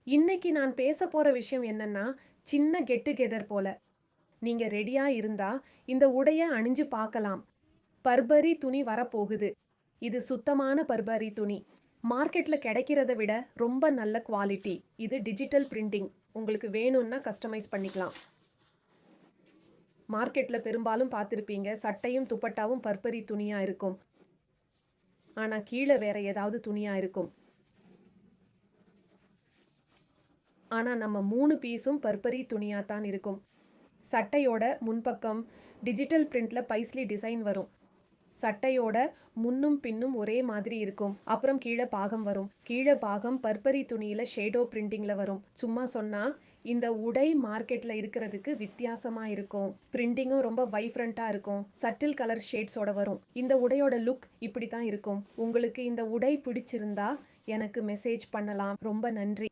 இன்னைக்கு நான் பேச போற விஷயம் என்னன்னா, சின்ன கெட் டுகெதர் போல. நீங்க ரெடியா இருந்தா, இந்த உடைய அணிஞ்சு பார்க்கலாம். பர்பரி துணி வரப்போகுது. இது சுத்தமான பர்பரி துணி. மார்க்கெட்ல கிடைக்கிறத விட ரொம்ப நல்ல குவாலிட்டி. இது டிஜிட்டல் பிரிண்டிங். உங்களுக்கு வேணும்னா கஸ்டமைஸ் பண்ணிக்கலாம். மார்க்கெட்ல பெரும்பாலும் பார்த்திருப்பீங்க, சட்டையும் துப்பட்டாவும் பர்பரி துணியா இருக்கும். ஆனா கீழ வேற ஏதாவது துணியா இருக்கும். ஆனா நம்ம 3 பீஸும் பர்பரி துணியா தான் இருக்கும். சட்டையோட முன்பக்கம் டிஜிட்டல் பிரிண்ட்ல பைஸ்லி டிசைன் வரும். சட்டையோட முன்னும் பின்னும் ஒரே மாதிரி இருக்கும். அப்புறம் கீழே பாகம் வரும். கீழே பாகம் பர்பரி துணியில ஷேடோ பிரிண்டிங்ல வரும். சும்மா சொன்னா இந்த உடை மார்க்கெட்ல இருக்கிறதுக்கு வித்தியாசமா இருக்கும். பிரிண்டிங்கும் ரொம்ப வைப்ரண்டா இருக்கும். சட்டில் கலர் ஷேட்ஸோட வரும். இந்த உடையோட லுக் இப்படி தான் இருக்கும். உங்களுக்கு இந்த உடை பிடிச்சிருந்தா எனக்கு மெசேஜ் பண்ணலாம். ரொம்ப நன்றி.